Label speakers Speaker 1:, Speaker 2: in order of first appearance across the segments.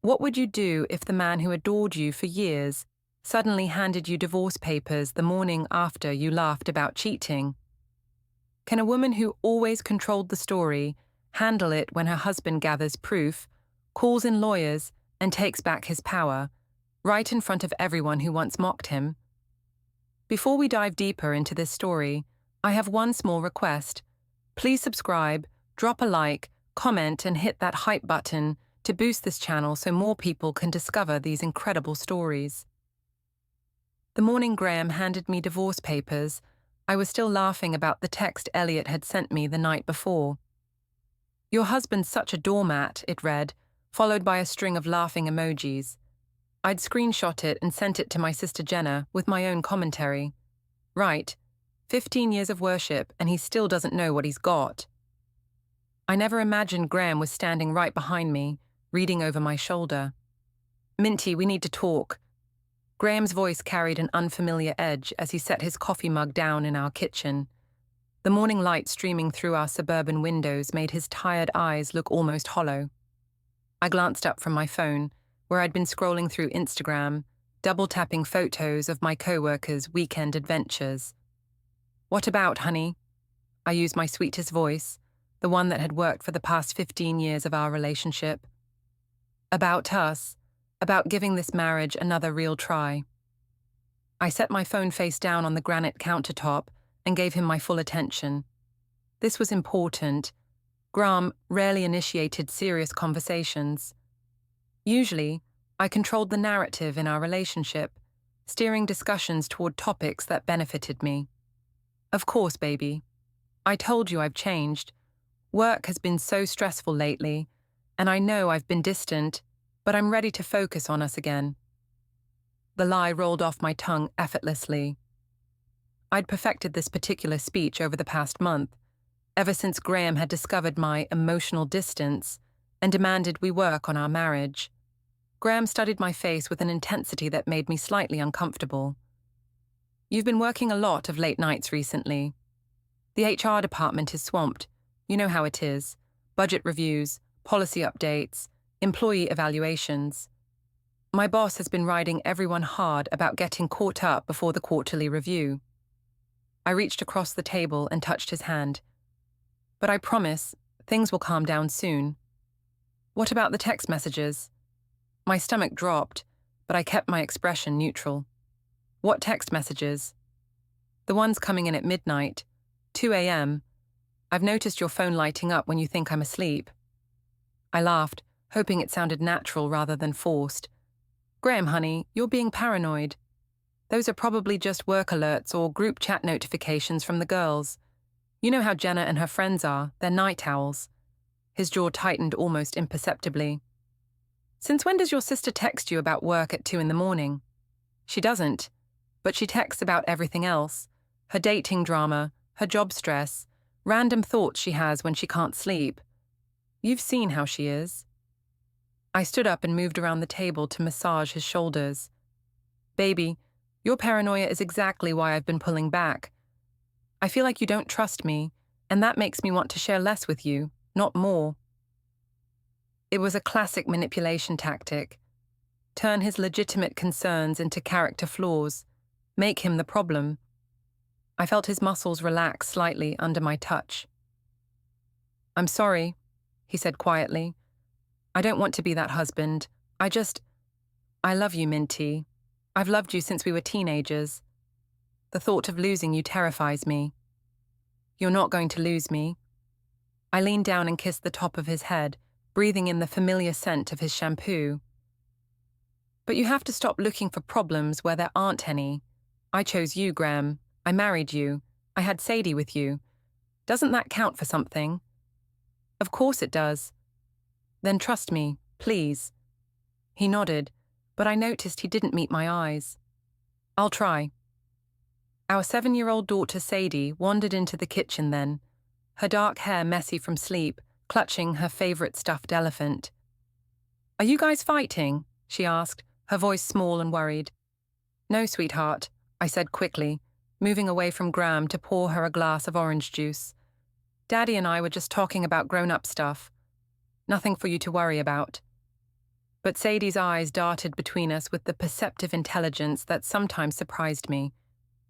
Speaker 1: What would you do if the man who adored you for years suddenly handed you divorce papers the morning after you laughed about cheating? Can a woman who always controlled the story handle it when her husband gathers proof, calls in lawyers, and takes back his power, right in front of everyone who once mocked him? Before we dive deeper into this story, I have one small request. Please subscribe, drop a like, comment, and hit that hype button to boost this channel so more people can discover these incredible stories. The morning Graham handed me divorce papers, I was still laughing about the text Elliot had sent me the night before. "Your husband's such a doormat," it read, followed by a string of laughing emojis. I'd screenshot it and sent it to my sister Jenna with my own commentary. Right, 15 years of worship and he still doesn't know what he's got. I never imagined Graham was standing right behind me, reading over my shoulder. "Minty, we need to talk." Graham's voice carried an unfamiliar edge as he set his coffee mug down in our kitchen. The morning light streaming through our suburban windows made his tired eyes look almost hollow. I glanced up from my phone, where I'd been scrolling through Instagram, double-tapping photos of my co-workers' weekend adventures. "What about, honey?" I used my sweetest voice, the one that had worked for the past 15 years of our relationship. "About us. About giving this marriage another real try." I set my phone face down on the granite countertop and gave him my full attention. This was important. Graham rarely initiated serious conversations. Usually, I controlled the narrative in our relationship, steering discussions toward topics that benefited me. "Of course, baby. I told you I've changed. Work has been so stressful lately, and I know I've been distant, but I'm ready to focus on us again." The lie rolled off my tongue effortlessly. I'd perfected this particular speech over the past month, ever since Graham had discovered my emotional distance and demanded we work on our marriage. Graham studied my face with an intensity that made me slightly uncomfortable. "You've been working a lot of late nights recently. The HR department is swamped. You know how it is. Budget reviews, policy updates, employee evaluations. My boss has been riding everyone hard about getting caught up before the quarterly review." I reached across the table and touched his hand. "But I promise, things will calm down soon." "What about the text messages?" My stomach dropped, but I kept my expression neutral. "What text messages?" "The ones coming in at midnight, 2 a.m. I've noticed your phone lighting up when you think I'm asleep." I laughed, hoping it sounded natural rather than forced. "Graham, honey, you're being paranoid. Those are probably just work alerts or group chat notifications from the girls. You know how Jenna and her friends are, they're night owls." His jaw tightened almost imperceptibly. "Since when does your sister text you about work at 2 in the morning?" "She doesn't, but she texts about everything else. Her dating drama, her job stress, random thoughts she has when she can't sleep. You've seen how she is." I stood up and moved around the table to massage his shoulders. "Baby, your paranoia is exactly why I've been pulling back. I feel like you don't trust me, and that makes me want to share less with you, not more." It was a classic manipulation tactic. Turn his legitimate concerns into character flaws, make him the problem. I felt his muscles relax slightly under my touch. "I'm sorry," he said quietly. "I don't want to be that husband. I love you, Minty. I've loved you since we were teenagers. The thought of losing you terrifies me." "You're not going to lose me." I leaned down and kissed the top of his head, breathing in the familiar scent of his shampoo. "But you have to stop looking for problems where there aren't any. I chose you, Graham. I married you. I had Sadie with you. Doesn't that count for something?" "Of course it does." "Then trust me, please." He nodded, but I noticed he didn't meet my eyes. "I'll try." Our 7-year-old daughter Sadie wandered into the kitchen then, her dark hair messy from sleep, clutching her favorite stuffed elephant. "Are you guys fighting?" she asked, her voice small and worried. "No, sweetheart," I said quickly, moving away from Graham to pour her a glass of orange juice. "Daddy and I were just talking about grown-up stuff. Nothing for you to worry about." But Sadie's eyes darted between us with the perceptive intelligence that sometimes surprised me.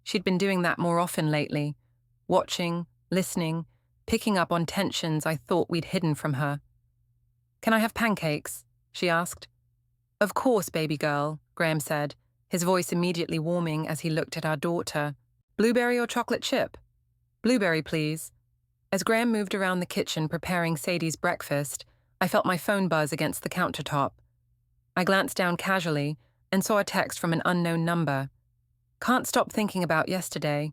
Speaker 1: She'd been doing that more often lately, watching, listening, picking up on tensions I thought we'd hidden from her. "Can I have pancakes?" she asked. "Of course, baby girl," Graham said, his voice immediately warming as he looked at our daughter. "Blueberry or chocolate chip?" "Blueberry, please." As Graham moved around the kitchen preparing Sadie's breakfast, I felt my phone buzz against the countertop. I glanced down casually and saw a text from an unknown number. "Can't stop thinking about yesterday.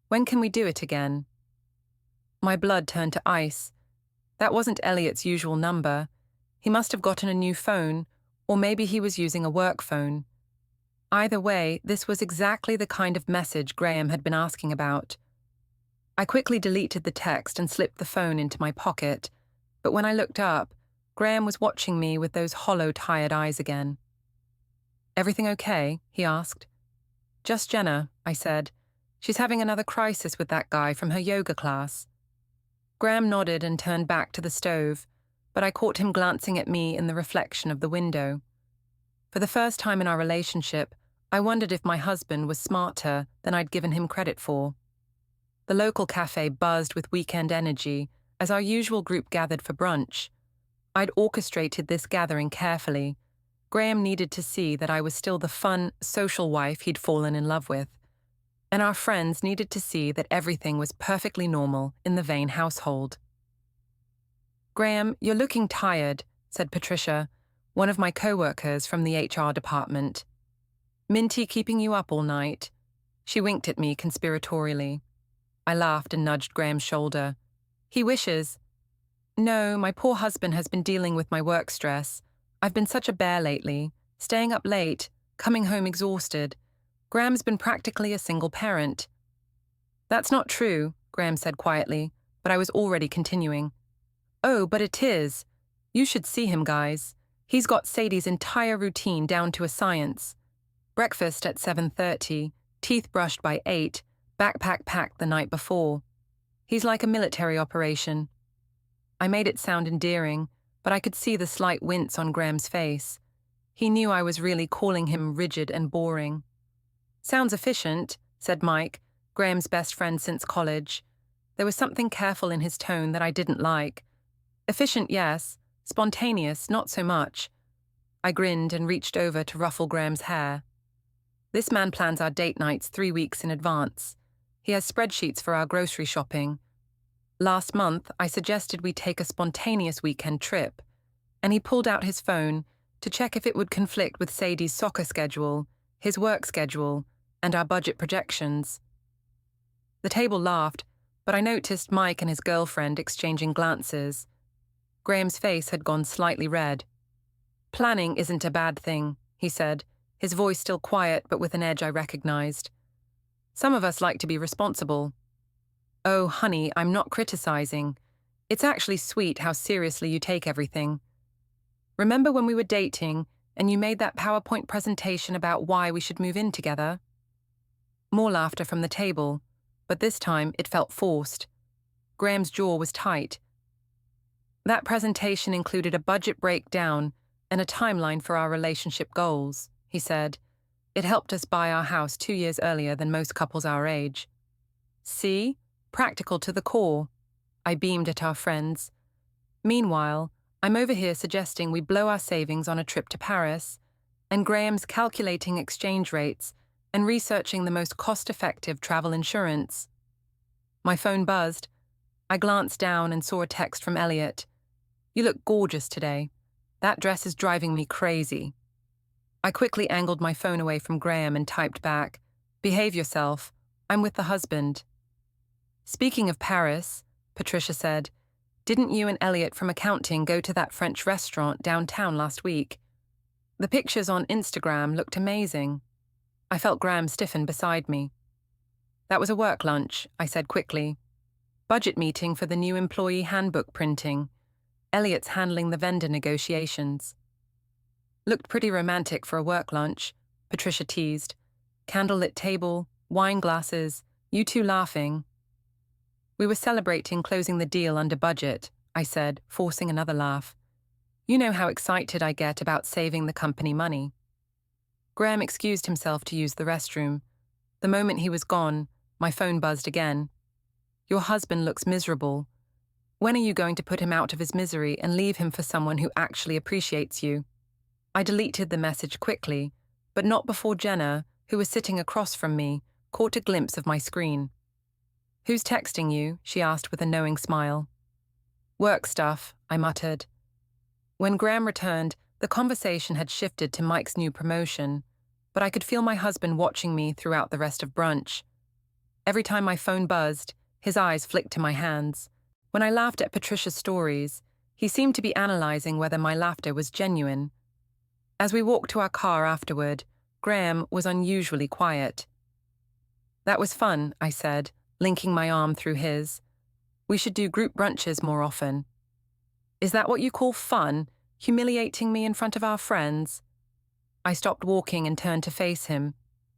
Speaker 1: When can we do it again?" My blood turned to ice. That wasn't Elliot's usual number. He must have gotten a new phone, or maybe he was using a work phone. Either way, this was exactly the kind of message Graham had been asking about. I quickly deleted the text and slipped the phone into my pocket, but when I looked up, Graham was watching me with those hollow, tired eyes again. "Everything okay?" he asked. "Just Jenna," I said. "She's having another crisis with that guy from her yoga class." Graham nodded and turned back to the stove, but I caught him glancing at me in the reflection of the window. For the first time in our relationship, I wondered if my husband was smarter than I'd given him credit for. The local cafe buzzed with weekend energy as our usual group gathered for brunch. I'd orchestrated this gathering carefully. Graham needed to see that I was still the fun, social wife he'd fallen in love with. And our friends needed to see that everything was perfectly normal in the Vane household. "Graham, you're looking tired," said Patricia, one of my co-workers from the HR department. "Minty keeping you up all night?" She winked at me conspiratorially. I laughed and nudged Graham's shoulder. "He wishes." "No, my poor husband has been dealing with my work stress. I've been such a bear lately, staying up late, coming home exhausted. Graham's been practically a single parent." "That's not true," Graham said quietly, but I was already continuing. "Oh, but it is. You should see him, guys. He's got Sadie's entire routine down to a science. Breakfast at 7:30, teeth brushed by 8, backpack packed the night before. He's like a military operation." I made it sound endearing, but I could see the slight wince on Graham's face. He knew I was really calling him rigid and boring. "Sounds efficient," said Mike, Graham's best friend since college. There was something careful in his tone that I didn't like. "Efficient, yes. Spontaneous, not so much." I grinned and reached over to ruffle Graham's hair. "This man plans our date nights 3 weeks in advance. He has spreadsheets for our grocery shopping. Last month, I suggested we take a spontaneous weekend trip, and he pulled out his phone to check if it would conflict with Sadie's soccer schedule, his work schedule, and our budget projections." The table laughed, but I noticed Mike and his girlfriend exchanging glances. Graham's face had gone slightly red. "Planning isn't a bad thing," he said, his voice still quiet but with an edge I recognized. "Some of us like to be responsible." "Oh, honey, I'm not criticizing. It's actually sweet how seriously you take everything. Remember when we were dating and you made that PowerPoint presentation about why we should move in together?" More laughter from the table, but this time it felt forced. Graham's jaw was tight. "That presentation included a budget breakdown and a timeline for our relationship goals," he said. "It helped us buy our house 2 years earlier than most couples our age." "See? Practical to the core." I beamed at our friends. Meanwhile, I'm over here suggesting we blow our savings on a trip to Paris, and Graham's calculating exchange rates and researching the most cost-effective travel insurance. My phone buzzed. I glanced down and saw a text from Elliot. "You look gorgeous today. That dress is driving me crazy." I quickly angled my phone away from Graham and typed back, "Behave yourself. I'm with the husband." "Speaking of Paris," Patricia said, "didn't you and Elliot from accounting go to that French restaurant downtown last week? The pictures on Instagram looked amazing." I felt Graham stiffen beside me. "That was a work lunch," I said quickly. "Budget meeting for the new employee handbook printing. Elliot's handling the vendor negotiations." "Looked pretty romantic for a work lunch," Patricia teased. "Candlelit table, wine glasses, you two laughing." "We were celebrating closing the deal under budget," I said, forcing another laugh. You know how excited I get about saving the company money. Graham excused himself to use the restroom. The moment he was gone, my phone buzzed again. Your husband looks miserable. When are you going to put him out of his misery and leave him for someone who actually appreciates you? I deleted the message quickly, but not before Jenna, who was sitting across from me, caught a glimpse of my screen. Who's texting you? She asked with a knowing smile. Work stuff, I muttered. When Graham returned, the conversation had shifted to Mike's new promotion, but I could feel my husband watching me throughout the rest of brunch. Every time my phone buzzed, his eyes flicked to my hands. When I laughed at Patricia's stories, he seemed to be analyzing whether my laughter was genuine. As we walked to our car afterward, Graham was unusually quiet. That was fun, I said, linking my arm through his. We should do group brunches more often. Is that what you call fun, humiliating me in front of our friends? I stopped walking and turned to face him.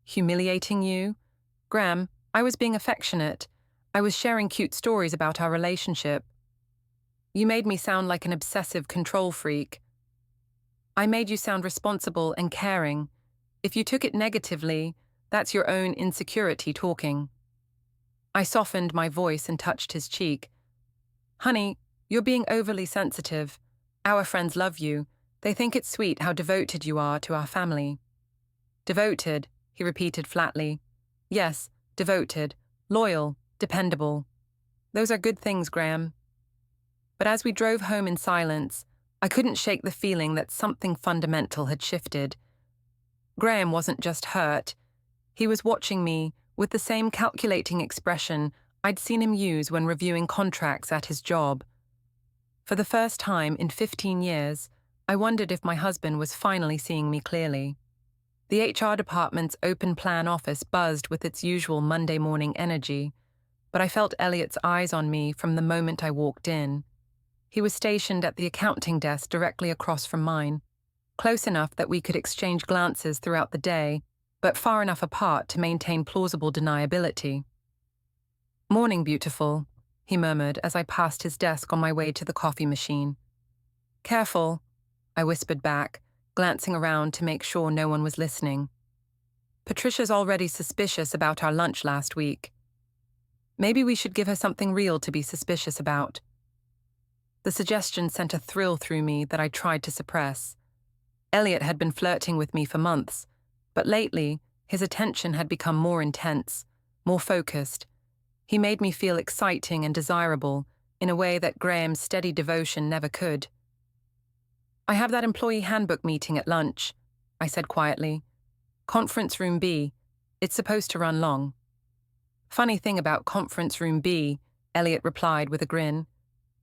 Speaker 1: Humiliating you? Graham, I was being affectionate. I was sharing cute stories about our relationship. You made me sound like an obsessive control freak. I made you sound responsible and caring. If you took it negatively, that's your own insecurity talking. I softened my voice and touched his cheek. Honey, you're being overly sensitive. Our friends love you. They think it's sweet how devoted you are to our family. Devoted, he repeated flatly. Yes, devoted, loyal, dependable. Those are good things, Graham. But as we drove home in silence, I couldn't shake the feeling that something fundamental had shifted. Graham wasn't just hurt. He was watching me with the same calculating expression I'd seen him use when reviewing contracts at his job. For the first time in 15 years, I wondered if my husband was finally seeing me clearly. The HR department's open plan office buzzed with its usual Monday morning energy, but I felt Elliot's eyes on me from the moment I walked in. He was stationed at the accounting desk directly across from mine, close enough that we could exchange glances throughout the day, but far enough apart to maintain plausible deniability. Morning, beautiful, he murmured as I passed his desk on my way to the coffee machine. Careful, I whispered back, glancing around to make sure no one was listening. Patricia's already suspicious about our lunch last week. Maybe we should give her something real to be suspicious about. The suggestion sent a thrill through me that I tried to suppress. Elliot had been flirting with me for months, but lately his attention had become more intense, more focused. He made me feel exciting and desirable in a way that Graham's steady devotion never could. I have that employee handbook meeting at lunch, I said quietly. Conference room B. It's supposed to run long. Funny thing about conference room B, Elliot replied with a grin.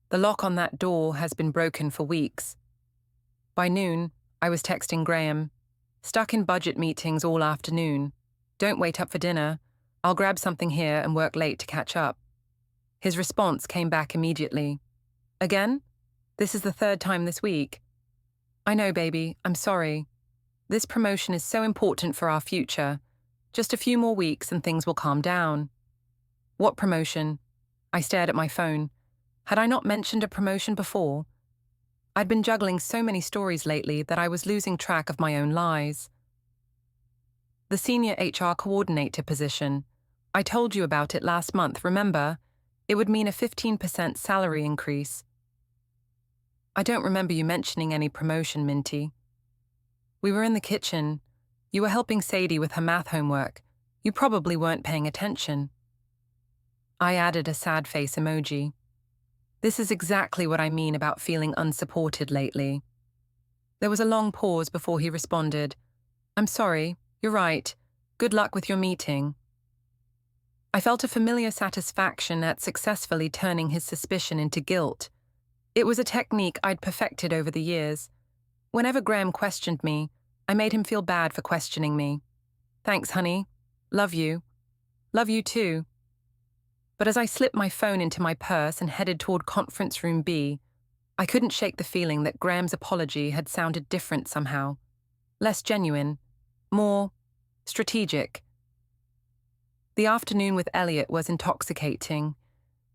Speaker 1: The lock on that door has been broken for weeks. By noon, I was texting Graham. Stuck in budget meetings all afternoon. Don't wait up for dinner. I'll grab something here and work late to catch up. His response came back immediately. Again? This is the third time this week. I know, baby. I'm sorry. This promotion is so important for our future. Just a few more weeks and things will calm down. What promotion? I stared at my phone. Had I not mentioned a promotion before? I'd been juggling so many stories lately that I was losing track of my own lies. The senior HR coordinator position. I told you about it last month, remember? It would mean a 15% salary increase. I don't remember you mentioning any promotion, Minty. We were in the kitchen. You were helping Sadie with her math homework. You probably weren't paying attention. I added a sad face emoji. This is exactly what I mean about feeling unsupported lately. There was a long pause before he responded. I'm sorry, you're right. Good luck with your meeting. I felt a familiar satisfaction at successfully turning his suspicion into guilt. It was a technique I'd perfected over the years. Whenever Graham questioned me, I made him feel bad for questioning me. Thanks, honey. Love you. Love you too. But as I slipped my phone into my purse and headed toward conference room B, I couldn't shake the feeling that Graham's apology had sounded different somehow. Less genuine. More strategic. The afternoon with Elliot was intoxicating.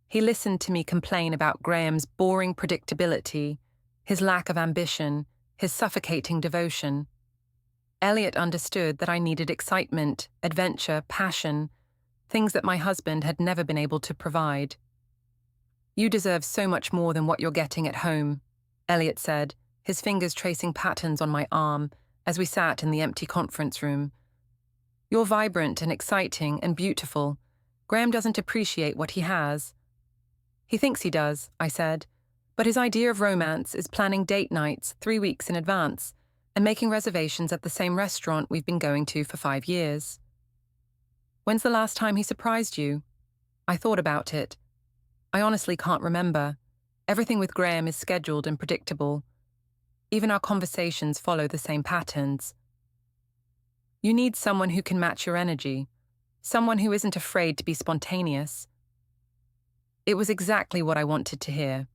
Speaker 1: He listened to me complain about Graham's boring predictability, his lack of ambition, his suffocating devotion. Elliot understood that I needed excitement, adventure, passion, things that my husband had never been able to provide. "You deserve so much more than what you're getting at home," Elliot said, his fingers tracing patterns on my arm as we sat in the empty conference room. "You're vibrant and exciting and beautiful. Graham doesn't appreciate what he has." "He thinks he does," I said, "but his idea of romance is planning date nights 3 weeks in advance and making reservations at the same restaurant we've been going to for 5 years." "When's the last time he surprised you?" I thought about it. I honestly can't remember. Everything with Graham is scheduled and predictable. Even our conversations follow the same patterns. You need someone who can match your energy, someone who isn't afraid to be spontaneous. It was exactly what I wanted to hear.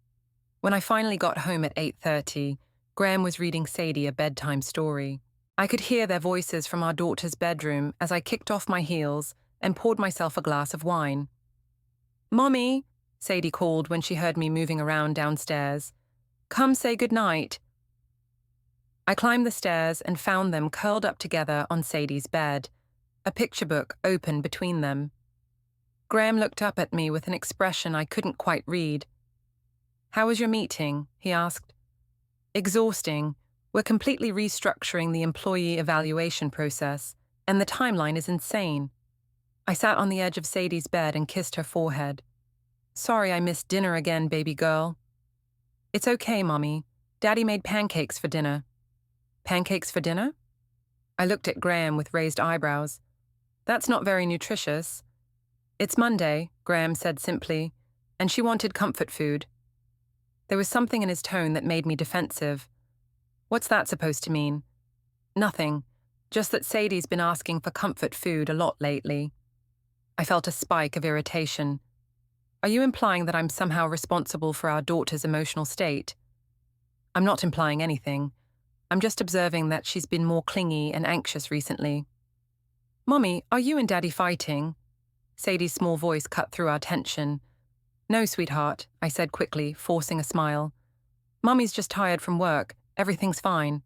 Speaker 1: When I finally got home at 8:30, Graham was reading Sadie a bedtime story. I could hear their voices from our daughter's bedroom as I kicked off my heels and poured myself a glass of wine. "Mommy," Sadie called when she heard me moving around downstairs. "Come say goodnight." I climbed the stairs and found them curled up together on Sadie's bed, a picture book open between them. Graham looked up at me with an expression I couldn't quite read. "How was your meeting?" he asked. "Exhausting. We're completely restructuring the employee evaluation process, and the timeline is insane." I sat on the edge of Sadie's bed and kissed her forehead. "Sorry I missed dinner again, baby girl." "It's okay, Mommy. Daddy made pancakes for dinner." "Pancakes for dinner?" I looked at Graham with raised eyebrows. "That's not very nutritious." "It's Monday," Graham said simply, "and she wanted comfort food." There was something in his tone that made me defensive. "What's that supposed to mean?" "Nothing. Just that Sadie's been asking for comfort food a lot lately." I felt a spike of irritation. "Are you implying that I'm somehow responsible for our daughter's emotional state?" "I'm not implying anything. I'm just observing that she's been more clingy and anxious recently." "Mommy, are you and Daddy fighting?" Sadie's small voice cut through our tension. "No, sweetheart," I said quickly, forcing a smile. "Mummy's just tired from work. Everything's fine."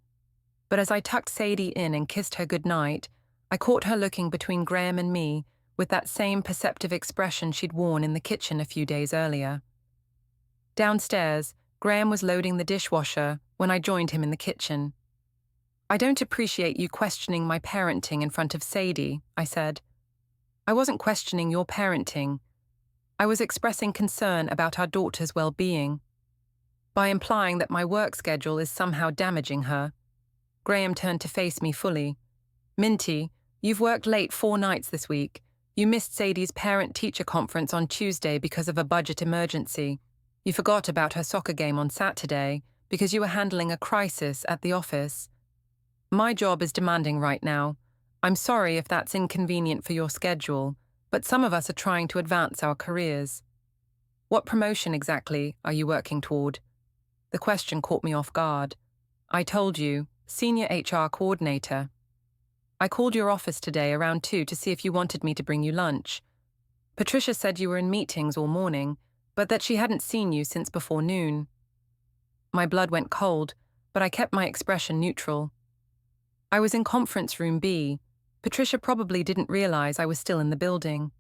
Speaker 1: But as I tucked Sadie in and kissed her goodnight, I caught her looking between Graham and me with that same perceptive expression she'd worn in the kitchen a few days earlier. Downstairs, Graham was loading the dishwasher when I joined him in the kitchen. "I don't appreciate you questioning my parenting in front of Sadie," I said. "I wasn't questioning your parenting. I was expressing concern about our daughter's well-being. By implying that my work schedule is somehow damaging her." Graham turned to face me fully. "Minty, you've worked late 4 nights this week. You missed Sadie's parent-teacher conference on Tuesday because of a budget emergency. You forgot about her soccer game on Saturday because you were handling a crisis at the office. My job is demanding right now. I'm sorry if that's inconvenient for your schedule, but some of us are trying to advance our careers." "What promotion exactly are you working toward?" The question caught me off guard. "I told you, Senior HR Coordinator. I called your office today around 2 to see if you wanted me to bring you lunch. Patricia said you were in meetings all morning, but that she hadn't seen you since before noon." My blood went cold, but I kept my expression neutral. "I was in conference room B. Patricia probably didn't realize I was still in the building."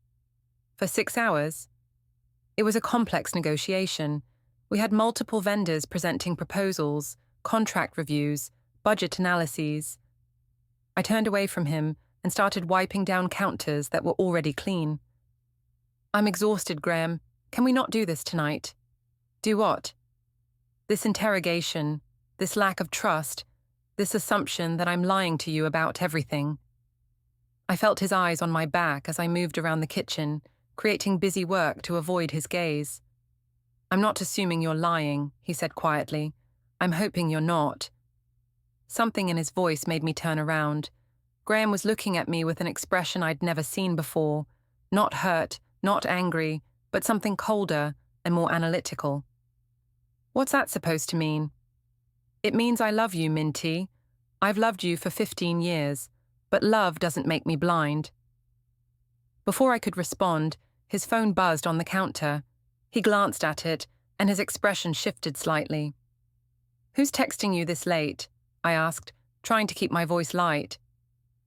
Speaker 1: "For 6 hours?" "It was a complex negotiation. We had multiple vendors presenting proposals, contract reviews, budget analyses." I turned away from him and started wiping down counters that were already clean. "I'm exhausted, Graham. Can we not do this tonight?" "Do what?" "This interrogation, this lack of trust, this assumption that I'm lying to you about everything." I felt his eyes on my back as I moved around the kitchen, creating busy work to avoid his gaze. "I'm not assuming you're lying," he said quietly. "I'm hoping you're not." Something in his voice made me turn around. Graham was looking at me with an expression I'd never seen before. Not hurt, not angry, but something colder and more analytical. "What's that supposed to mean?" "It means I love you, Minty. I've loved you for 15 years, but love doesn't make me blind." Before I could respond, his phone buzzed on the counter. He glanced at it, and his expression shifted slightly. "Who's texting you this late?" I asked, trying to keep my voice light.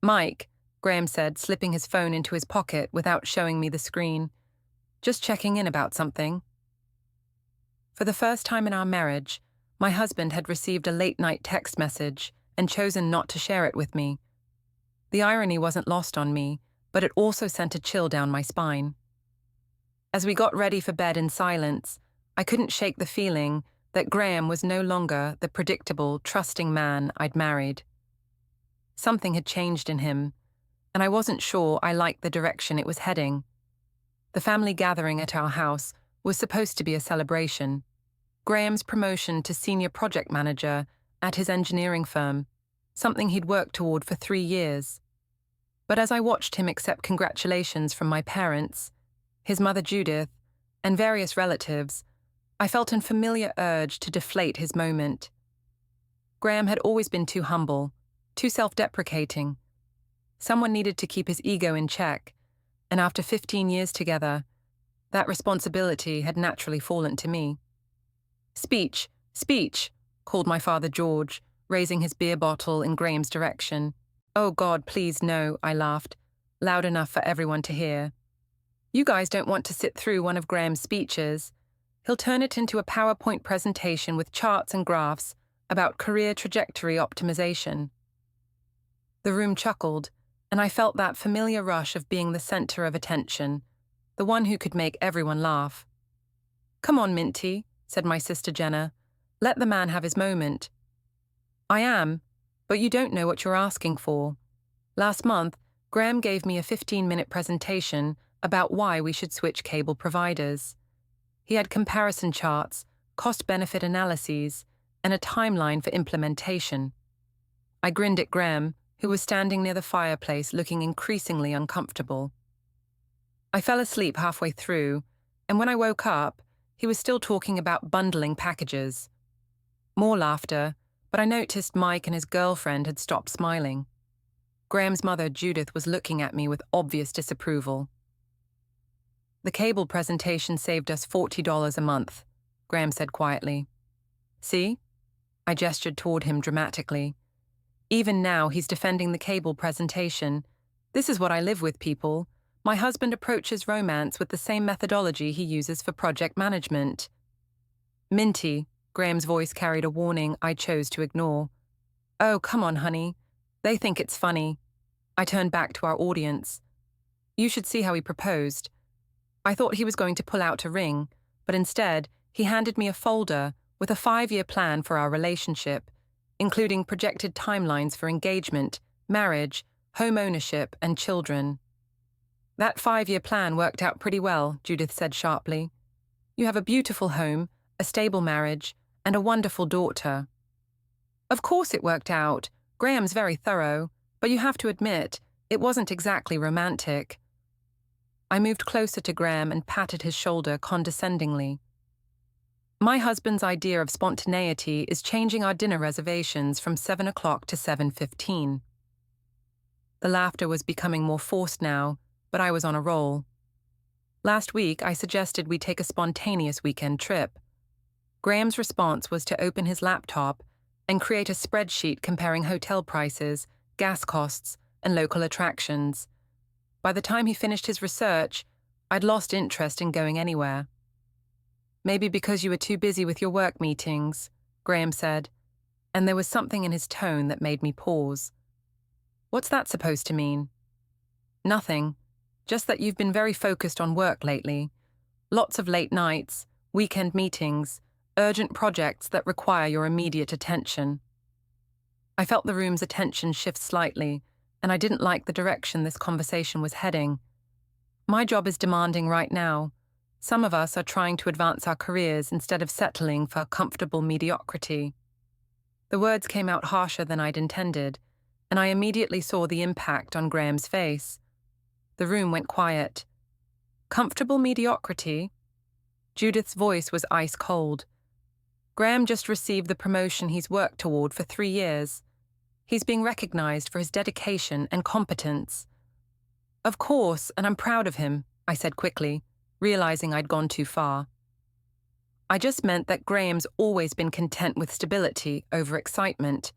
Speaker 1: "Mike," Graham said, slipping his phone into his pocket without showing me the screen. "Just checking in about something." For the first time in our marriage, my husband had received a late-night text message and chosen not to share it with me. The irony wasn't lost on me, but it also sent a chill down my spine. As we got ready for bed in silence, I couldn't shake the feeling that Graham was no longer the predictable, trusting man I'd married. Something had changed in him, and I wasn't sure I liked the direction it was heading. The family gathering at our house was supposed to be a celebration. Graham's promotion to senior project manager at his engineering firm, something he'd worked toward for 3 years. But as I watched him accept congratulations from my parents, his mother Judith, and various relatives, I felt an familiar urge to deflate his moment. Graham had always been too humble, too self-deprecating. Someone needed to keep his ego in check, and after 15 years together, that responsibility had naturally fallen to me. "Speech, speech," called my father George, raising his beer bottle in Graham's direction. "Oh God, please no," I laughed, loud enough for everyone to hear. "You guys don't want to sit through one of Graham's speeches. He'll turn it into a PowerPoint presentation with charts and graphs about career trajectory optimization." The room chuckled, and I felt that familiar rush of being the center of attention, the one who could make everyone laugh. "Come on, Minty," said my sister Jenna. "Let the man have his moment." "I am, but you don't know what you're asking for. Last month, Graham gave me a 15-minute presentation about why we should switch cable providers. He had comparison charts, cost-benefit analyses, and a timeline for implementation. I grinned at Graham, who was standing near the fireplace looking increasingly uncomfortable. I fell asleep halfway through, and when I woke up, he was still talking about bundling packages. More laughter, but I noticed Mike and his girlfriend had stopped smiling. Graham's mother, Judith, was looking at me with obvious disapproval. "The cable presentation saved us $40 a month," Graham said quietly. "See?" I gestured toward him dramatically. "Even now he's defending the cable presentation. This is what I live with, people. My husband approaches romance with the same methodology he uses for project management." "Minty," Graham's voice carried a warning I chose to ignore. "Oh, come on, honey. They think it's funny." I turned back to our audience. "You should see how he proposed." I thought he was going to pull out a ring, but instead, he handed me a folder with a 5-year plan for our relationship, including projected timelines for engagement, marriage, home ownership, and children. "That 5-year plan worked out pretty well," Judith said sharply. "You have a beautiful home, a stable marriage, and a wonderful daughter." "Of course it worked out. Graham's very thorough, but you have to admit, it wasn't exactly romantic." I moved closer to Graham and patted his shoulder condescendingly. "My husband's idea of spontaneity is changing our dinner reservations from 7 o'clock to 7:15. The laughter was becoming more forced now, but I was on a roll. Last week, I suggested we take a spontaneous weekend trip. Graham's response was to open his laptop and create a spreadsheet comparing hotel prices, gas costs, and local attractions. By the time he finished his research, I'd lost interest in going anywhere. "Maybe because you were too busy with your work meetings," Graham said, and there was something in his tone that made me pause. "What's that supposed to mean?" "Nothing, just that you've been very focused on work lately. Lots of late nights, weekend meetings, urgent projects that require your immediate attention." I felt the room's attention shift slightly, and I didn't like the direction this conversation was heading. My job is demanding right now. Some of us are trying to advance our careers instead of settling for comfortable mediocrity. The words came out harsher than I'd intended, and I immediately saw the impact on Graham's face. The room went quiet. "Comfortable mediocrity?" Judith's voice was ice cold. "Graham just received the promotion he's worked toward for 3 years. He's being recognized for his dedication and competence." "Of course, and I'm proud of him," I said quickly, realizing I'd gone too far. I just meant that Graham's always been content with stability over excitement.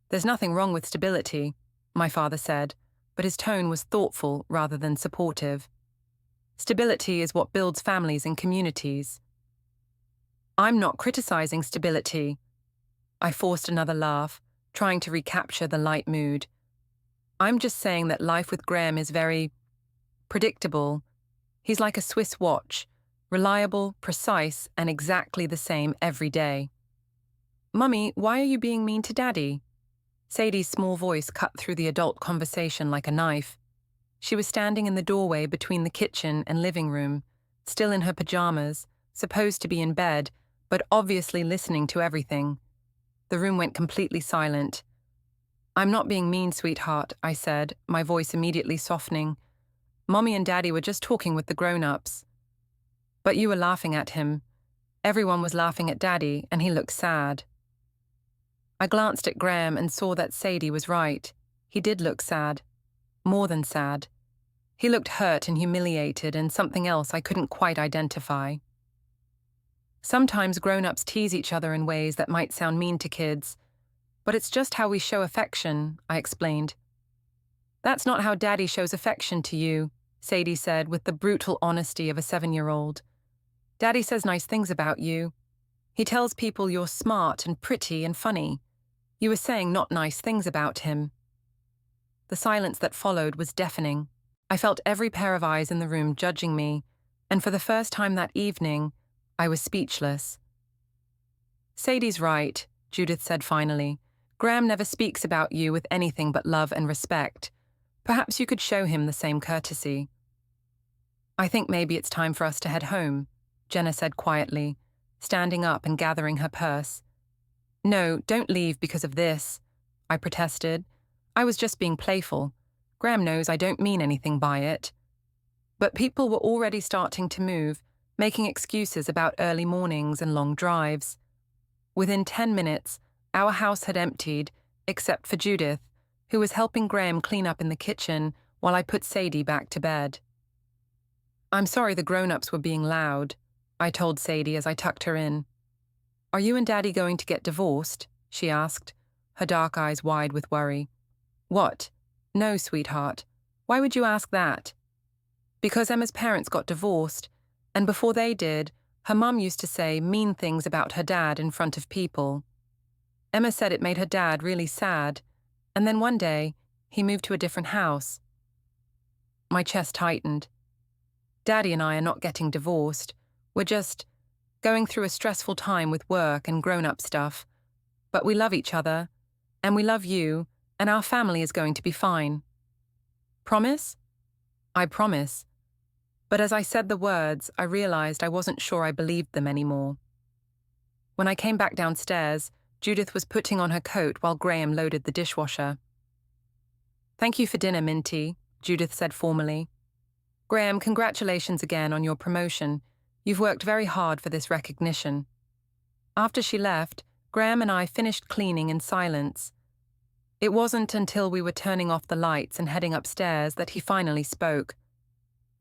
Speaker 1: There's nothing wrong with stability, my father said, but his tone was thoughtful rather than supportive. Stability is what builds families and communities. I'm not criticizing stability. I forced another laugh, trying to recapture the light mood. I'm just saying that life with Graham is very predictable. He's like a Swiss watch, reliable, precise, and exactly the same every day. Mummy, why are you being mean to Daddy? Sadie's small voice cut through the adult conversation like a knife. She was standing in the doorway between the kitchen and living room, still in her pajamas, supposed to be in bed, but obviously listening to everything. The room went completely silent. I'm not being mean, sweetheart, I said, my voice immediately softening. Mommy and Daddy were just talking with the grown-ups. But you were laughing at him. Everyone was laughing at Daddy, and he looked sad. I glanced at Graham and saw that Sadie was right. He did look sad. More than sad. He looked hurt and humiliated and something else I couldn't quite identify. Sometimes grown-ups tease each other in ways that might sound mean to kids, but it's just how we show affection, I explained. That's not how Daddy shows affection to you, Sadie said with the brutal honesty of a 7-year-old. Daddy says nice things about you. He tells people you're smart and pretty and funny. You were saying not nice things about him. The silence that followed was deafening. I felt every pair of eyes in the room judging me, and for the first time that evening, I was speechless. Sadie's right, Judith said finally. Graham never speaks about you with anything but love and respect. Perhaps you could show him the same courtesy. I think maybe it's time for us to head home, Jenna said quietly, standing up and gathering her purse. No, don't leave because of this, I protested. I was just being playful. Graham knows I don't mean anything by it. But people were already starting to move, making excuses about early mornings and long drives. Within 10 minutes, our house had emptied, except for Judith, who was helping Graham clean up in the kitchen while I put Sadie back to bed. I'm sorry the grown-ups were being loud, I told Sadie as I tucked her in. Are you and Daddy going to get divorced? She asked, her dark eyes wide with worry. What? No, sweetheart. Why would you ask that? Because Emma's parents got divorced, and before they did, her mum used to say mean things about her dad in front of people. Emma said it made her dad really sad, and then one day, he moved to a different house. My chest tightened. Daddy and I are not getting divorced. We're just going through a stressful time with work and grown-up stuff. But we love each other, and we love you, and our family is going to be fine. Promise? I promise. But as I said the words, I realized I wasn't sure I believed them anymore. When I came back downstairs, Judith was putting on her coat while Graham loaded the dishwasher. Thank you for dinner, Minty, Judith said formally. Graham, congratulations again on your promotion. You've worked very hard for this recognition. After she left, Graham and I finished cleaning in silence. It wasn't until we were turning off the lights and heading upstairs that he finally spoke.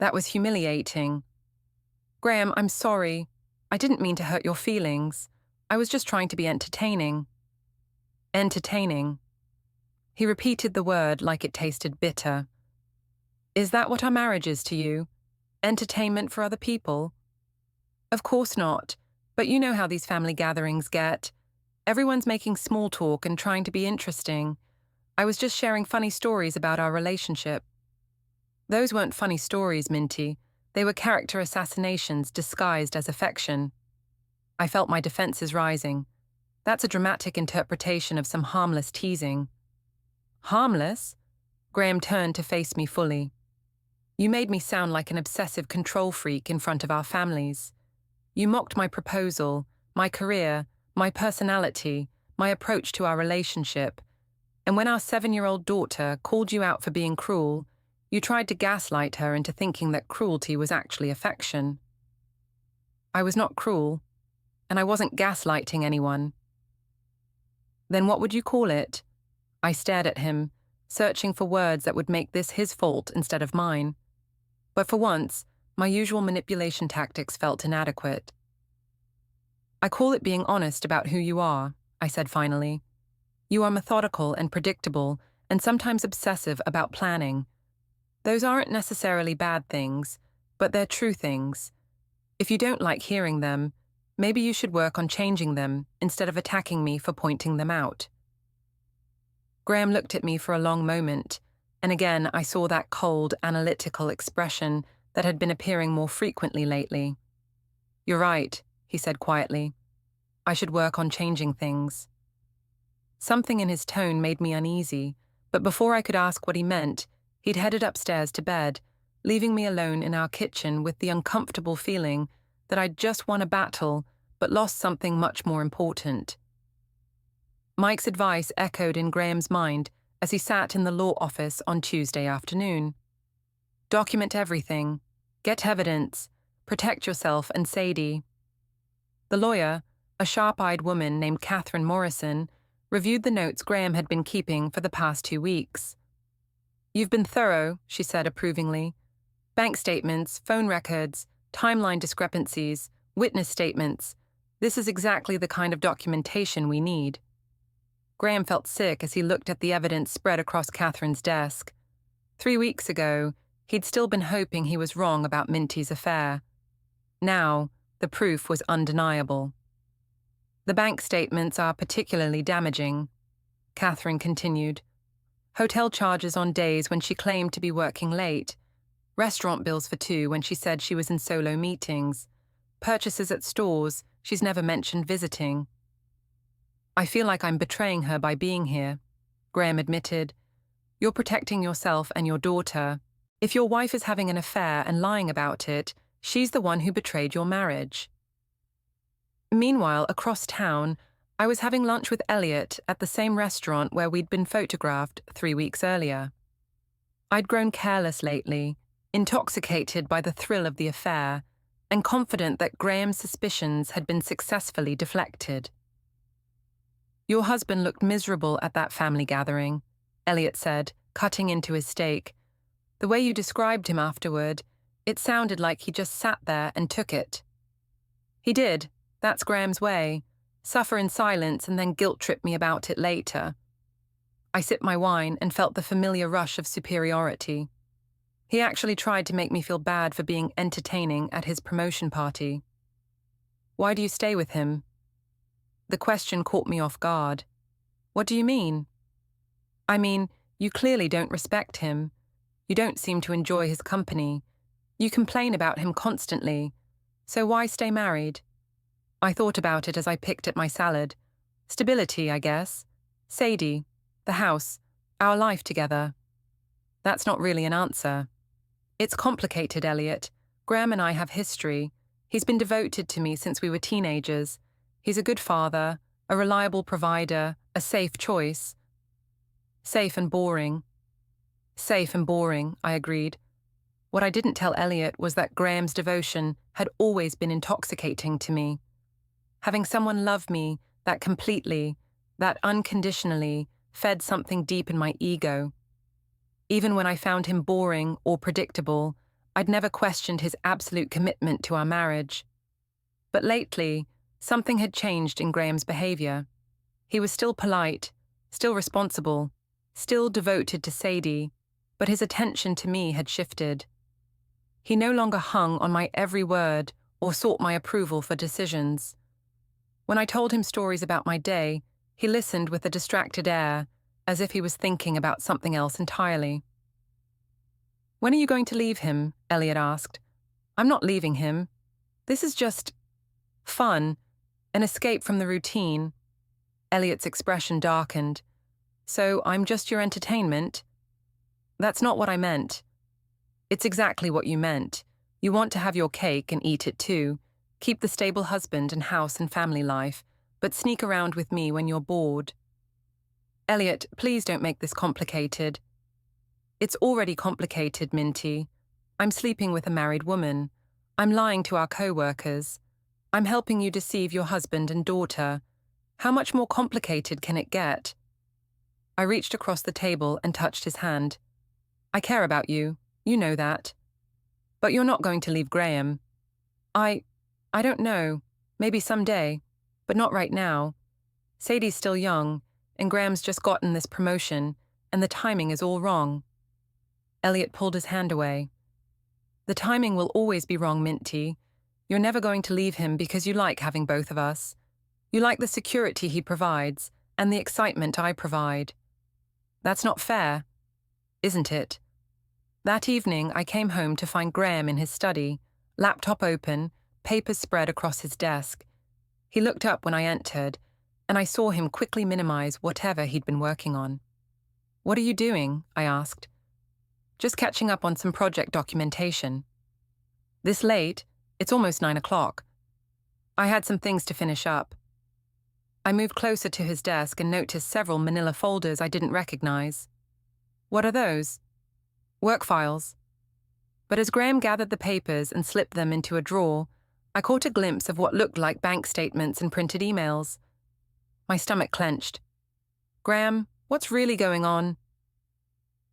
Speaker 1: That was humiliating. Graham, I'm sorry. I didn't mean to hurt your feelings. I was just trying to be entertaining. Entertaining. He repeated the word like it tasted bitter. Is that what our marriage is to you? Entertainment for other people? Of course not, but you know how these family gatherings get. Everyone's making small talk and trying to be interesting. I was just sharing funny stories about our relationship. Those weren't funny stories, Minty. They were character assassinations disguised as affection. I felt my defenses rising. That's a dramatic interpretation of some harmless teasing. Harmless? Graham turned to face me fully. You made me sound like an obsessive control freak in front of our families. You mocked my proposal, my career, my personality, my approach to our relationship. And when our 7-year-old daughter called you out for being cruel, you tried to gaslight her into thinking that cruelty was actually affection. I was not cruel, and I wasn't gaslighting anyone. Then what would you call it? I stared at him, searching for words that would make this his fault instead of mine. But for once, my usual manipulation tactics felt inadequate. I call it being honest about who you are, I said finally. You are methodical and predictable, and sometimes obsessive about planning. Those aren't necessarily bad things, but they're true things. If you don't like hearing them, maybe you should work on changing them instead of attacking me for pointing them out. Graham looked at me for a long moment, and again I saw that cold, analytical expression that had been appearing more frequently lately. You're right, he said quietly. I should work on changing things. Something in his tone made me uneasy, but before I could ask what he meant, he'd headed upstairs to bed, leaving me alone in our kitchen with the uncomfortable feeling that I'd just won a battle but lost something much more important. Mike's advice echoed in Graham's mind as he sat in the law office on Tuesday afternoon. Document everything, get evidence, protect yourself and Sadie. The lawyer, a sharp-eyed woman named Catherine Morrison, reviewed the notes Graham had been keeping for the past 2 weeks. You've been thorough, she said approvingly. Bank statements, phone records, timeline discrepancies, witness statements. This is exactly the kind of documentation we need. Graham felt sick as he looked at the evidence spread across Catherine's desk. 3 weeks ago, he'd still been hoping he was wrong about Minty's affair. Now, the proof was undeniable. The bank statements are particularly damaging, Catherine continued. Hotel charges on days when she claimed to be working late, restaurant bills for 2 when she said she was in solo meetings, purchases at stores she's never mentioned visiting. I feel like I'm betraying her by being here, Graham admitted. You're protecting yourself and your daughter. If your wife is having an affair and lying about it, she's the one who betrayed your marriage. Meanwhile, across town, I was having lunch with Elliot at the same restaurant where we'd been photographed 3 weeks earlier. I'd grown careless lately, intoxicated by the thrill of the affair, and confident that Graham's suspicions had been successfully deflected. Your husband looked miserable at that family gathering, Elliot said, cutting into his steak. The way you described him afterward, it sounded like he just sat there and took it. He did. That's Graham's way. Suffer in silence and then guilt-trip me about it later. I sipped my wine and felt the familiar rush of superiority. He actually tried to make me feel bad for being entertaining at his promotion party. Why do you stay with him? The question caught me off guard. What do you mean? I mean, you clearly don't respect him. You don't seem to enjoy his company. You complain about him constantly. So why stay married? I thought about it as I picked at my salad. Stability, I guess. Sadie, the house, our life together. That's not really an answer. It's complicated, Elliot. Graham and I have history. He's been devoted to me since we were teenagers. He's a good father, a reliable provider, a safe choice. Safe and boring. Safe and boring, I agreed. What I didn't tell Elliot was that Graham's devotion had always been intoxicating to me. Having someone love me that completely, that unconditionally, fed something deep in my ego. Even when I found him boring or predictable, I'd never questioned his absolute commitment to our marriage. But lately, something had changed in Graham's behavior. He was still polite, still responsible, still devoted to Sadie, but his attention to me had shifted. He no longer hung on my every word or sought my approval for decisions. When I told him stories about my day, he listened with a distracted air, as if he was thinking about something else entirely. When are you going to leave him? Elliot asked. I'm not leaving him. This is just fun, an escape from the routine. Elliot's expression darkened. So I'm just your entertainment? That's not what I meant. It's exactly what you meant. You want to have your cake and eat it too. Keep the stable husband and house and family life, but sneak around with me when you're bored. Elliot, please don't make this complicated. It's already complicated, Minty. I'm sleeping with a married woman. I'm lying to our co-workers. I'm helping you deceive your husband and daughter. How much more complicated can it get? I reached across the table and touched his hand. I care about you. You know that. But you're not going to leave Graham. I don't know. Maybe someday. But not right now. Sadie's still young, and Graham's just gotten this promotion, and the timing is all wrong. Elliot pulled his hand away. The timing will always be wrong, Minty. You're never going to leave him because you like having both of us. You like the security he provides and the excitement I provide. That's not fair, isn't it? That evening, I came home to find Graham in his study, laptop open, papers spread across his desk. He looked up when I entered, and I saw him quickly minimize whatever he'd been working on. "What are you doing?" I asked. "Just catching up on some project documentation." "This late? It's almost 9 o'clock. I had some things to finish up." I moved closer to his desk and noticed several manila folders I didn't recognize. "What are those?" "Work files." But as Graham gathered the papers and slipped them into a drawer, I caught a glimpse of what looked like bank statements and printed emails. My stomach clenched. "Graham, what's really going on?"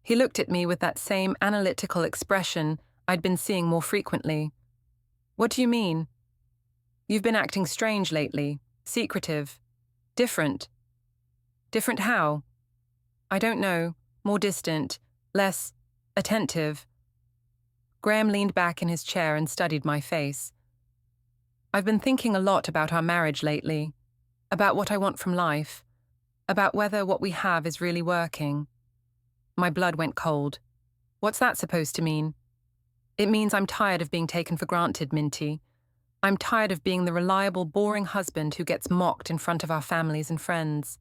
Speaker 1: He looked at me with that same analytical expression I'd been seeing more frequently. "What do you mean?" "You've been acting strange lately, secretive, different." "Different how?" "I don't know, more distant, less attentive." Graham leaned back in his chair and studied my face. "I've been thinking a lot about our marriage lately, about what I want from life, about whether what we have is really working." My blood went cold. "What's that supposed to mean?" "It means I'm tired of being taken for granted, Minty. I'm tired of being the reliable, boring husband who gets mocked in front of our families and friends.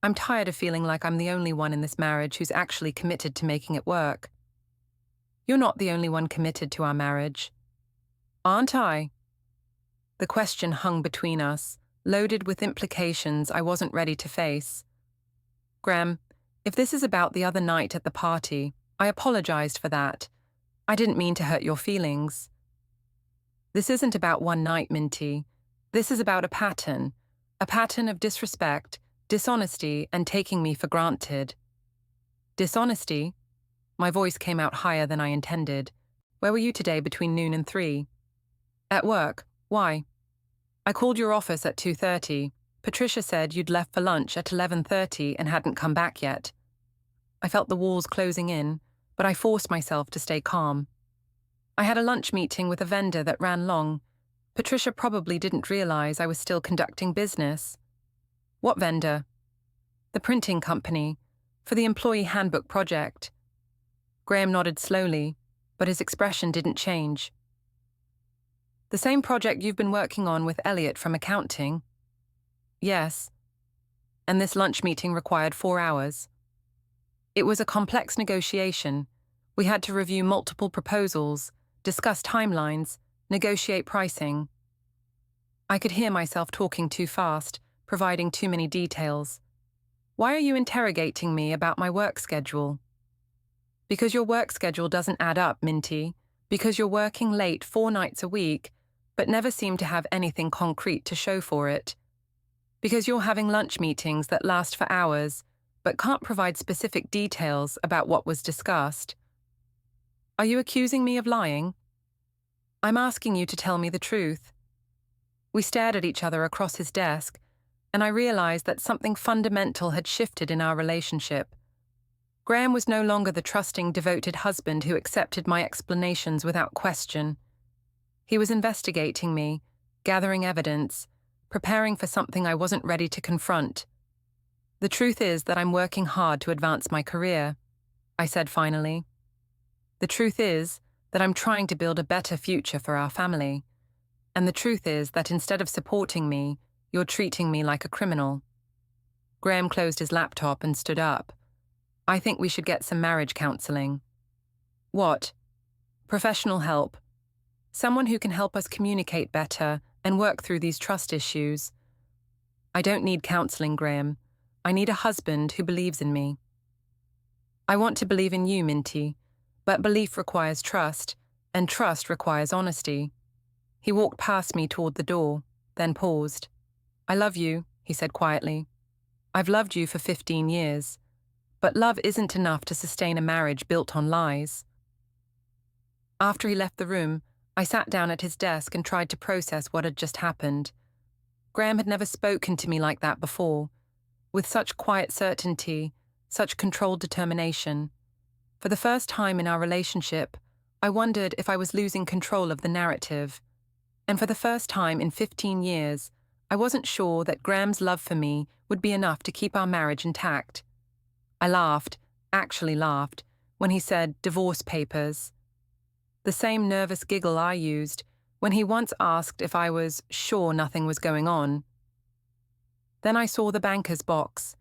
Speaker 1: I'm tired of feeling like I'm the only one in this marriage who's actually committed to making it work." "You're not the only one committed to our marriage." "Aren't I?" The question hung between us, loaded with implications I wasn't ready to face. "Graham, if this is about the other night at the party, I apologized for that. I didn't mean to hurt your feelings." "This isn't about one night, Minty. This is about a pattern of disrespect, dishonesty, and taking me for granted." "Dishonesty?" My voice came out higher than I intended. "Where were you today between noon and 3? "At work. Why?" "I called your office at 2:30. Patricia said you'd left for lunch at 11:30 and hadn't come back yet." I felt the walls closing in, but I forced myself to stay calm. "I had a lunch meeting with a vendor that ran long. Patricia probably didn't realize I was still conducting business." "What vendor?" "The printing company, for the employee handbook project." Graham nodded slowly, but his expression didn't change. "The same project you've been working on with Elliot from accounting?" "Yes." "And this lunch meeting required 4 hours?" "It was a complex negotiation. We had to review multiple proposals, discuss timelines, negotiate pricing." I could hear myself talking too fast, providing too many details. "Why are you interrogating me about my work schedule?" "Because your work schedule doesn't add up, Minty. Because you're working late 4 nights a week, but never seem to have anything concrete to show for it. Because you're having lunch meetings that last for hours, but can't provide specific details about what was discussed." "Are you accusing me of lying?" "I'm asking you to tell me the truth." We stared at each other across his desk, and I realized that something fundamental had shifted in our relationship. Graham was no longer the trusting, devoted husband who accepted my explanations without question. He was investigating me, gathering evidence, preparing for something I wasn't ready to confront. "The truth is that I'm working hard to advance my career," I said finally. "The truth is that I'm trying to build a better future for our family. And the truth is that instead of supporting me, you're treating me like a criminal." Graham closed his laptop and stood up. "I think we should get some marriage counseling." "What?" "Professional help. Someone who can help us communicate better and work through these trust issues." "I don't need counseling, Graham. I need a husband who believes in me." "I want to believe in you, Minty, but belief requires trust, and trust requires honesty." He walked past me toward the door, then paused. "I love you," he said quietly. "I've loved you for 15 years. But love isn't enough to sustain a marriage built on lies." After he left the room, I sat down at his desk and tried to process what had just happened. Graham had never spoken to me like that before, with such quiet certainty, such controlled determination. For the first time in our relationship, I wondered if I was losing control of the narrative. And for the first time in 15 years, I wasn't sure that Graham's love for me would be enough to keep our marriage intact. I laughed, actually laughed, when he said divorce papers. The same nervous giggle I used when he once asked if I was sure nothing was going on. Then I saw the banker's box.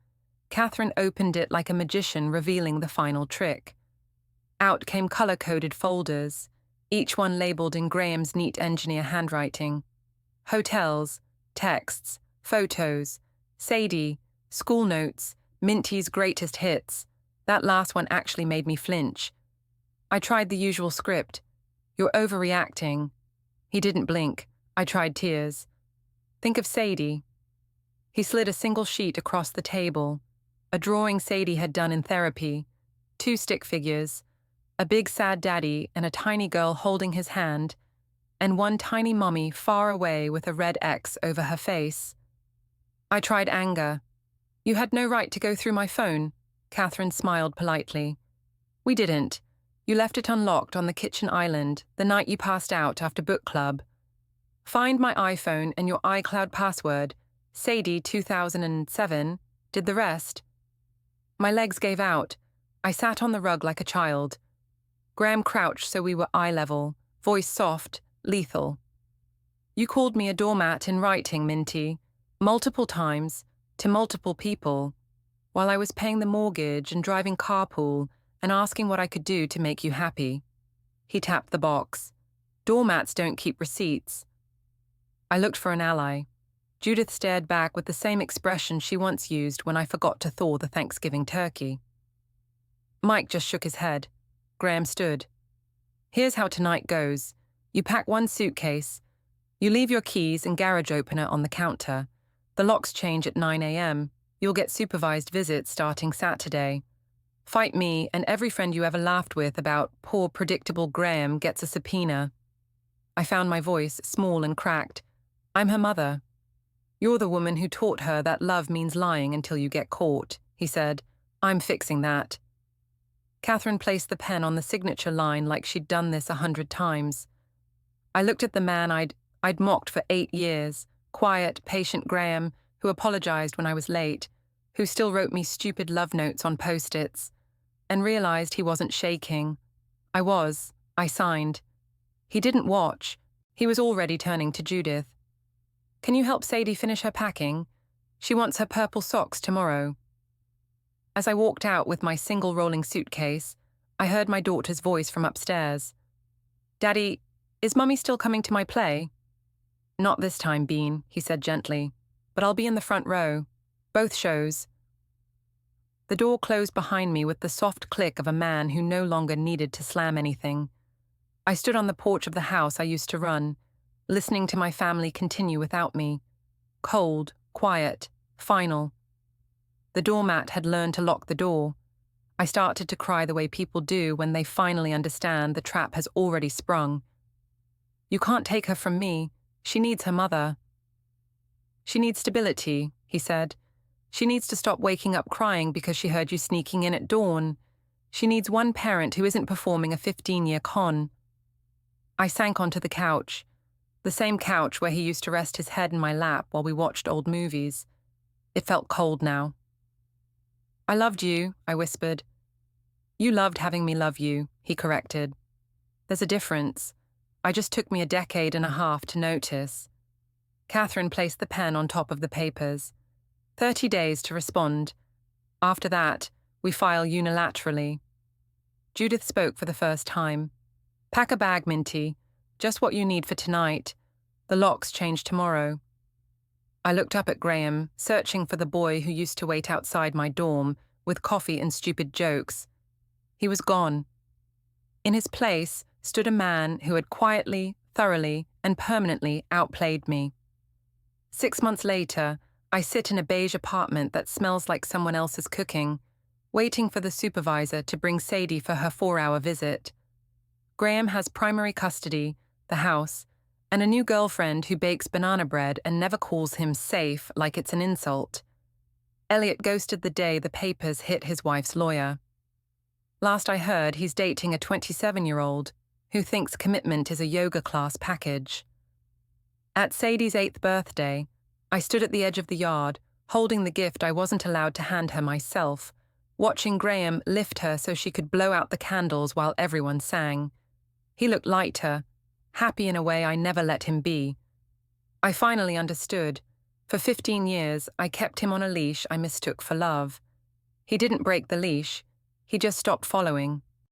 Speaker 1: Catherine opened it like a magician revealing the final trick. Out came color-coded folders, each one labeled in Graham's neat engineer handwriting. Hotels, texts, photos, Sadie, school notes, Minty's greatest hits. That last one actually made me flinch. I tried the usual script. You're overreacting. He didn't blink. I tried tears. Think of Sadie. He slid a single sheet across the table, a drawing Sadie had done in therapy, 2 stick figures, a big sad daddy and a tiny girl holding his hand, and one tiny mummy far away with a red X over her face. I tried anger. You had no right to go through my phone, Catherine smiled politely. We didn't. You left it unlocked on the kitchen island the night you passed out after book club. Find my iPhone and your iCloud password, Sadie 2007, did the rest. My legs gave out. I sat on the rug like a child. Graham crouched so we were eye level, voice soft, lethal. You called me a doormat in writing, Minty, multiple times, to multiple people, while I was paying the mortgage and driving carpool and asking what I could do to make you happy. He tapped the box. Doormats don't keep receipts. I looked for an ally. Judith stared back with the same expression she once used when I forgot to thaw the Thanksgiving turkey. Mike just shook his head. Graham stood. Here's how tonight goes. You pack 1 suitcase. You leave your keys and garage opener on the counter. The locks change at 9 a.m. You'll get supervised visits starting Saturday. Fight me, and every friend you ever laughed with about poor, predictable Graham gets a subpoena. I found my voice small and cracked. I'm her mother. You're the woman who taught her that love means lying until you get caught, he said. I'm fixing that. Catherine placed the pen on the signature line like she'd done this 100 times. I looked at the man I'd mocked for 8 years, quiet, patient Graham, who apologized when I was late, who still wrote me stupid love notes on Post-its, and realized he wasn't shaking. I signed. He didn't watch. He was already turning to Judith. Can you help Sadie finish her packing? She wants her purple socks tomorrow. As I walked out with my single rolling suitcase, I heard my daughter's voice from upstairs. Daddy, is Mummy still coming to my play? Not this time, Bean, he said gently, but I'll be in the front row. Both shows. The door closed behind me with the soft click of a man who no longer needed to slam anything. I stood on the porch of the house I used to run, listening to my family continue without me. Cold, quiet, final. The doormat had learned to lock the door. I started to cry the way people do when they finally understand the trap has already sprung. You can't take her from me. She needs her mother. She needs stability, he said. She needs to stop waking up crying because she heard you sneaking in at dawn. She needs one parent who isn't performing a 15-year con. I sank onto the couch. The same couch where he used to rest his head in my lap while we watched old movies. It felt cold now. I loved you, I whispered. You loved having me love you, he corrected. There's a difference. It just took me a decade and a half to notice. Catherine placed the pen on top of the papers. 30 days to respond. After that, we file unilaterally. Judith spoke for the first time. Pack a bag, Minty. Just what you need for tonight. The locks change tomorrow. I looked up at Graham, searching for the boy who used to wait outside my dorm with coffee and stupid jokes. He was gone. In his place stood a man who had quietly, thoroughly, and permanently outplayed me. 6 months later, I sit in a beige apartment that smells like someone else's cooking, waiting for the supervisor to bring Sadie for her 4-hour visit. Graham has primary custody, the house, And a new girlfriend who bakes banana bread and never calls him safe like it's an insult. Elliot ghosted the day the papers hit his wife's lawyer. Last I heard, he's dating a 27-year-old who thinks commitment is a yoga class package. At Sadie's 8th birthday, I stood at the edge of the yard, holding the gift I wasn't allowed to hand her myself, watching Graham lift her so she could blow out the candles while everyone sang. He looked lighter, happy in a way I never let him be. I finally understood. For 15 years, I kept him on a leash I mistook for love. He didn't break the leash. He just stopped following.